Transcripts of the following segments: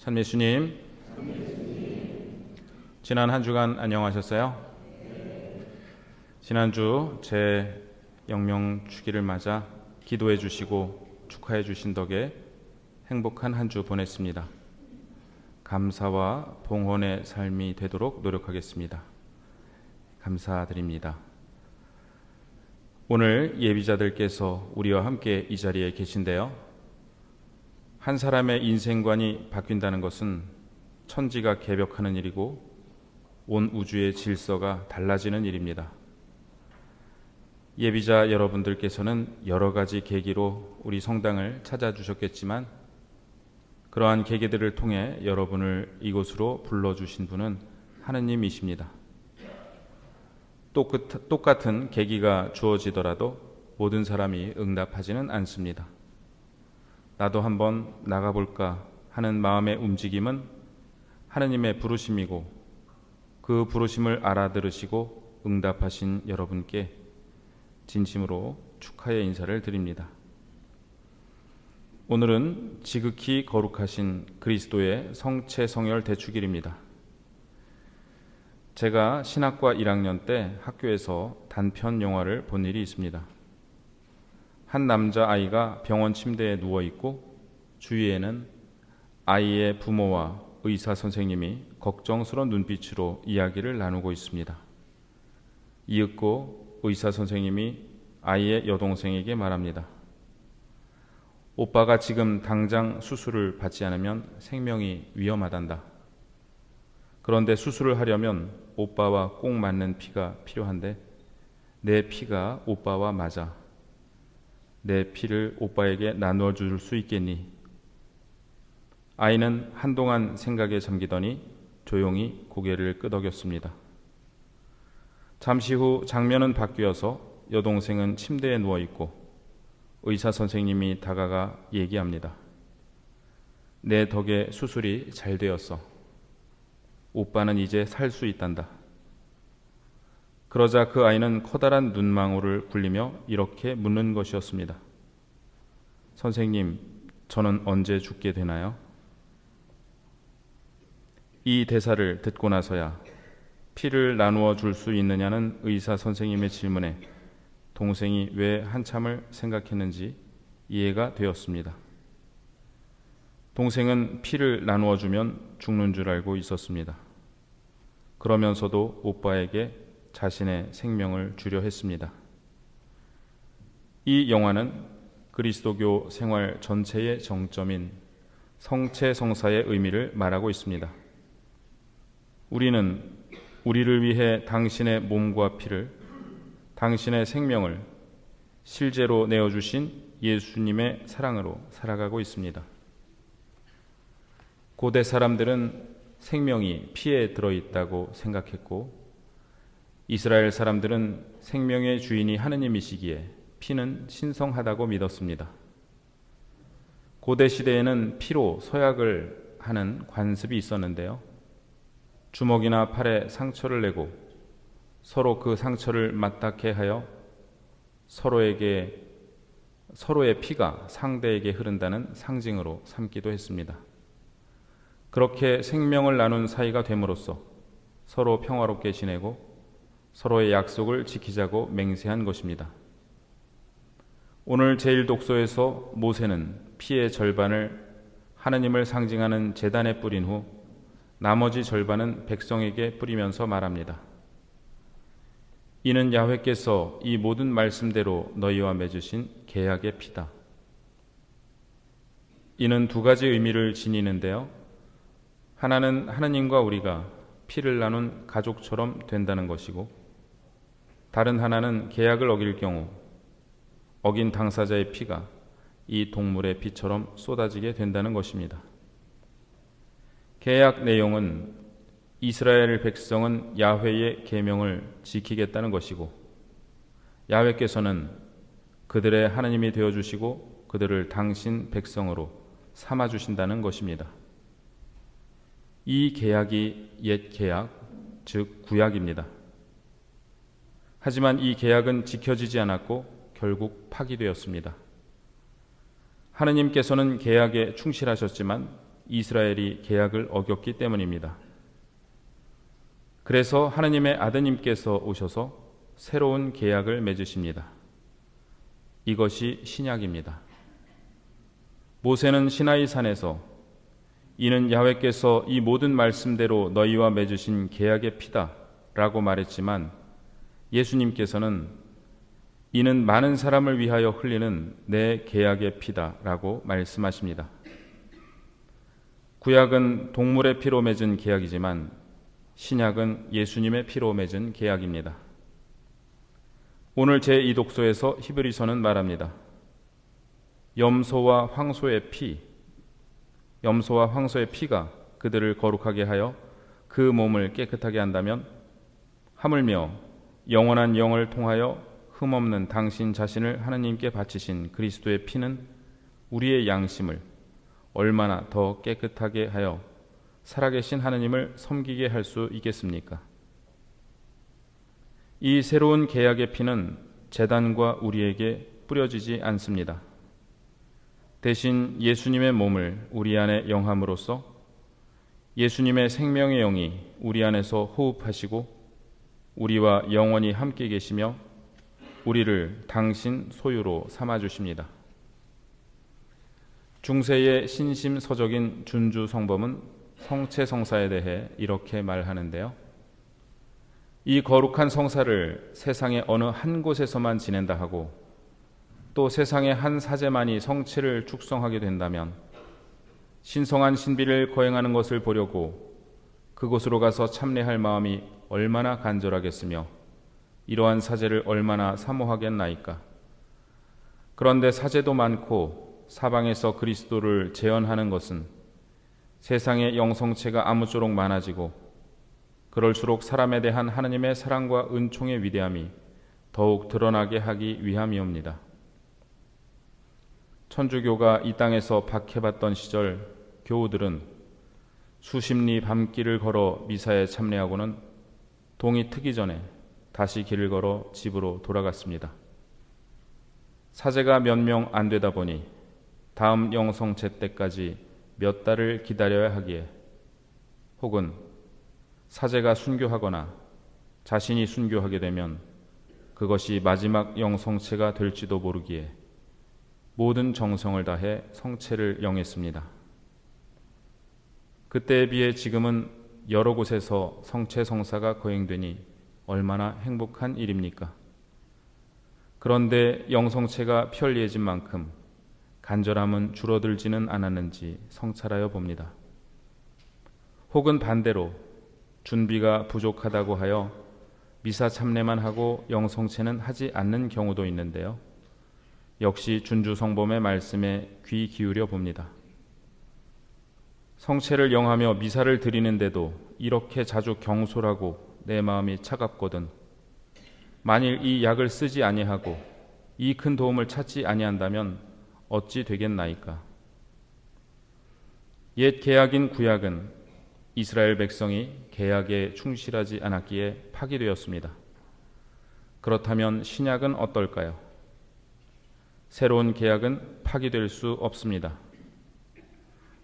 찬미수님, 지난 한 주간 안녕하셨어요? 지난주 제 영명 주기를 맞아 기도해 주시고 축하해 주신 덕에 행복한 한 주 보냈습니다. 감사와 봉헌의 삶이 되도록 노력하겠습니다. 감사드립니다. 오늘 예비자들께서 우리와 함께 이 자리에 계신데요. 한 사람의 인생관이 바뀐다는 것은 천지가 개벽하는 일이고 온 우주의 질서가 달라지는 일입니다. 예비자 여러분들께서는 여러 가지 계기로 우리 성당을 찾아주셨겠지만 그러한 계기들을 통해 여러분을 이곳으로 불러주신 분은 하느님이십니다. 똑같은 계기가 주어지더라도 모든 사람이 응답하지는 않습니다. 나도 한번 나가볼까 하는 마음의 움직임은 하느님의 부르심이고 그 부르심을 알아들으시고 응답하신 여러분께 진심으로 축하의 인사를 드립니다. 오늘은 지극히 거룩하신 그리스도의 성체성혈 대축일입니다. 제가 신학과 1학년 때 학교에서 단편 영화를 본 일이 있습니다. 한 남자아이가 병원 침대에 누워있고 주위에는 아이의 부모와 의사 선생님이 걱정스러운 눈빛으로 이야기를 나누고 있습니다. 이윽고 의사 선생님이 아이의 여동생에게 말합니다. 오빠가 지금 당장 수술을 받지 않으면 생명이 위험하단다. 그런데 수술을 하려면 오빠와 꼭 맞는 피가 필요한데 내 피가 오빠와 맞아. 내 피를 오빠에게 나누어 줄 수 있겠니? 아이는 한동안 생각에 잠기더니 조용히 고개를 끄덕였습니다. 잠시 후 장면은 바뀌어서 여동생은 침대에 누워있고 의사 선생님이 다가가 얘기합니다. 내 덕에 수술이 잘 되었어. 오빠는 이제 살 수 있단다. 그러자 그 아이는 커다란 눈망울을 굴리며 이렇게 묻는 것이었습니다. 선생님, 저는 언제 죽게 되나요? 이 대사를 듣고 나서야 피를 나누어 줄 수 있느냐는 의사 선생님의 질문에 동생이 왜 한참을 생각했는지 이해가 되었습니다. 동생은 피를 나누어 주면 죽는 줄 알고 있었습니다. 그러면서도 오빠에게 자신의 생명을 주려 했습니다. 이 영화는 그리스도교 생활 전체의 정점인 성체성사의 의미를 말하고 있습니다. 우리는 우리를 위해 당신의 몸과 피를, 당신의 생명을 실제로 내어주신 예수님의 사랑으로 살아가고 있습니다. 고대 사람들은 생명이 피에 들어있다고 생각했고 이스라엘 사람들은 생명의 주인이 하느님이시기에 피는 신성하다고 믿었습니다. 고대 시대에는 피로 서약을 하는 관습이 있었는데요. 주먹이나 팔에 상처를 내고 서로 그 상처를 맞닿게 하여 서로의 피가 상대에게 흐른다는 상징으로 삼기도 했습니다. 그렇게 생명을 나눈 사이가 됨으로써 서로 평화롭게 지내고 서로의 약속을 지키자고 맹세한 것입니다. 오늘 제1독서에서 모세는 피의 절반을 하느님을 상징하는 제단에 뿌린 후 나머지 절반은 백성에게 뿌리면서 말합니다. 이는 야훼께서 이 모든 말씀대로 너희와 맺으신 계약의 피다. 이는 두 가지 의미를 지니는데요. 하나는 하느님과 우리가 피를 나눈 가족처럼 된다는 것이고 다른 하나는 계약을 어길 경우 어긴 당사자의 피가 이 동물의 피처럼 쏟아지게 된다는 것입니다. 계약 내용은 이스라엘 백성은 야훼의 계명을 지키겠다는 것이고 야훼께서는 그들의 하나님이 되어주시고 그들을 당신 백성으로 삼아주신다는 것입니다. 이 계약이 옛 계약, 즉 구약입니다. 하지만 이 계약은 지켜지지 않았고 결국 파기되었습니다. 하느님께서는 계약에 충실하셨지만 이스라엘이 계약을 어겼기 때문입니다. 그래서 하느님의 아드님께서 오셔서 새로운 계약을 맺으십니다. 이것이 신약입니다. 모세는 시나이 산에서 이는 야훼께서 이 모든 말씀대로 너희와 맺으신 계약의 피다 라고 말했지만, 예수님께서는 이는 많은 사람을 위하여 흘리는 내 계약의 피다 라고 말씀하십니다. 구약은 동물의 피로 맺은 계약이지만 신약은 예수님의 피로 맺은 계약입니다. 오늘 제2독서에서 히브리서는 말합니다. 염소와 황소의 피가 그들을 거룩하게 하여 그 몸을 깨끗하게 한다면, 하물며 영원한 영을 통하여 흠없는 당신 자신을 하느님께 바치신 그리스도의 피는 우리의 양심을 얼마나 더 깨끗하게 하여 살아계신 하느님을 섬기게 할 수 있겠습니까? 이 새로운 계약의 피는 제단과 우리에게 뿌려지지 않습니다. 대신 예수님의 몸을 우리 안에 영함으로써 예수님의 생명의 영이 우리 안에서 호흡하시고 우리와 영원히 함께 계시며 우리를 당신 소유로 삼아주십니다. 중세의 신심서적인 준주 성범은 성체 성사에 대해 이렇게 말하는데요. 이 거룩한 성사를 세상의 어느 한 곳에서만 지낸다 하고 또 세상의 한 사제만이 성체를 축성하게 된다면 신성한 신비를 거행하는 것을 보려고 그곳으로 가서 참례할 마음이 얼마나 간절하겠으며 이러한 사제를 얼마나 사모하겠나이까. 그런데 사제도 많고 사방에서 그리스도를 재현하는 것은 세상의 영성체가 아무쪼록 많아지고 그럴수록 사람에 대한 하느님의 사랑과 은총의 위대함이 더욱 드러나게 하기 위함이옵니다. 천주교가 이 땅에서 박해받던 시절 교우들은 수십 리 밤길을 걸어 미사에 참례하고는 동이 트기 전에 다시 길을 걸어 집으로 돌아갔습니다. 사제가 몇 명 안 되다 보니 다음 영성체 때까지 몇 달을 기다려야 하기에, 혹은 사제가 순교하거나 자신이 순교하게 되면 그것이 마지막 영성체가 될지도 모르기에 모든 정성을 다해 성체를 영했습니다. 그때에 비해 지금은 여러 곳에서 성체 성사가 거행되니 얼마나 행복한 일입니까? 그런데 영성체가 편리해진 만큼 간절함은 줄어들지는 않았는지 성찰하여 봅니다. 혹은 반대로 준비가 부족하다고 하여 미사 참례만 하고 영성체는 하지 않는 경우도 있는데요. 역시 준주 성범의 말씀에 귀 기울여 봅니다. 성체를 영하며 미사를 드리는데도 이렇게 자주 경솔하고 내 마음이 차갑거든 만일 이 약을 쓰지 아니하고 이 큰 도움을 찾지 아니한다면 어찌 되겠나이까. 옛 계약인 구약은 이스라엘 백성이 계약에 충실하지 않았기에 파기되었습니다. 그렇다면 신약은 어떨까요? 새로운 계약은 파기될 수 없습니다.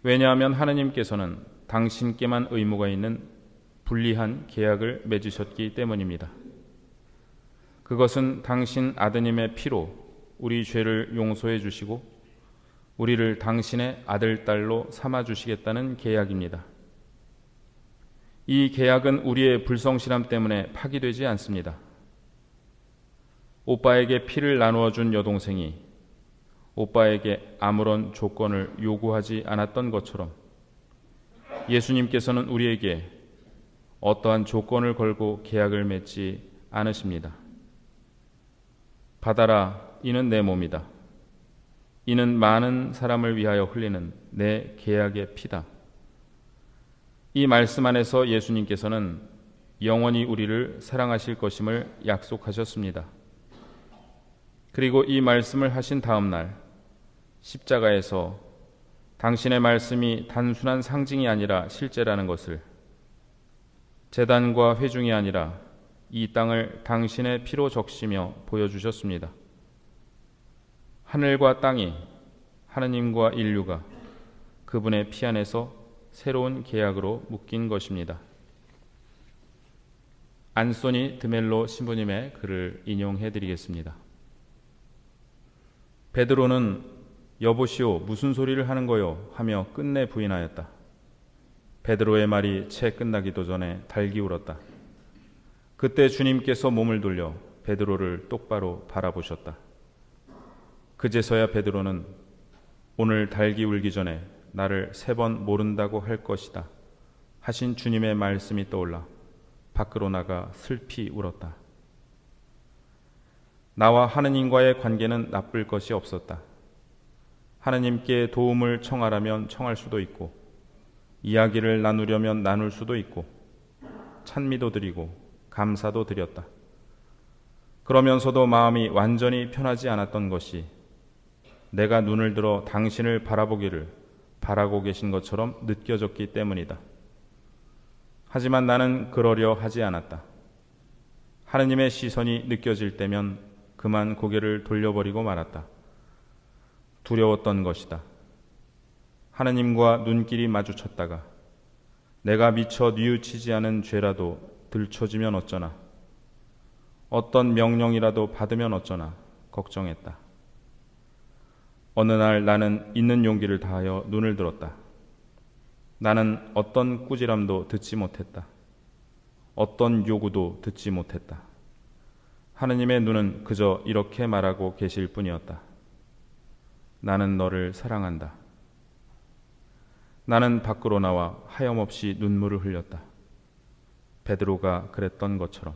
왜냐하면 하느님께서는 당신께만 의무가 있는 불리한 계약을 맺으셨기 때문입니다. 그것은 당신 아드님의 피로 우리 죄를 용서해 주시고 우리를 당신의 아들, 딸로 삼아 주시겠다는 계약입니다. 이 계약은 우리의 불성실함 때문에 파기되지 않습니다. 오빠에게 피를 나누어 준 여동생이 오빠에게 아무런 조건을 요구하지 않았던 것처럼 예수님께서는 우리에게 어떠한 조건을 걸고 계약을 맺지 않으십니다. 받아라, 이는 내 몸이다. 이는 많은 사람을 위하여 흘리는 내 계약의 피다. 이 말씀 안에서 예수님께서는 영원히 우리를 사랑하실 것임을 약속하셨습니다. 그리고 이 말씀을 하신 다음 날 십자가에서 당신의 말씀이 단순한 상징이 아니라 실제라는 것을, 제단과 회중이 아니라 이 땅을 당신의 피로 적시며 보여주셨습니다. 하늘과 땅이, 하느님과 인류가 그분의 피 안에서 새로운 계약으로 묶인 것입니다. 안소니 드멜로 신부님의 글을 인용해 드리겠습니다. 베드로는 여보시오 무슨 소리를 하는 거요 하며 끝내 부인하였다. 베드로의 말이 채 끝나기도 전에 닭이 울었다. 그때 주님께서 몸을 돌려 베드로를 똑바로 바라보셨다. 그제서야 베드로는 오늘 닭이 울기 전에 나를 3번 모른다고 할 것이다 하신 주님의 말씀이 떠올라 밖으로 나가 슬피 울었다. 나와 하느님과의 관계는 나쁠 것이 없었다. 하느님께 도움을 청하라면 청할 수도 있고 이야기를 나누려면 나눌 수도 있고 찬미도 드리고 감사도 드렸다. 그러면서도 마음이 완전히 편하지 않았던 것이 내가 눈을 들어 당신을 바라보기를 바라고 계신 것처럼 느껴졌기 때문이다. 하지만 나는 그러려 하지 않았다. 하느님의 시선이 느껴질 때면 그만 고개를 돌려버리고 말았다. 두려웠던 것이다. 하느님과 눈길이 마주쳤다가 내가 미처 뉘우치지 않은 죄라도 들춰지면 어쩌나, 어떤 명령이라도 받으면 어쩌나 걱정했다. 어느 날 나는 있는 용기를 다하여 눈을 들었다. 나는 어떤 꾸지람도 듣지 못했다. 어떤 요구도 듣지 못했다. 하느님의 눈은 그저 이렇게 말하고 계실 뿐이었다. 나는 너를 사랑한다. 나는 밖으로 나와 하염없이 눈물을 흘렸다. 베드로가 그랬던 것처럼.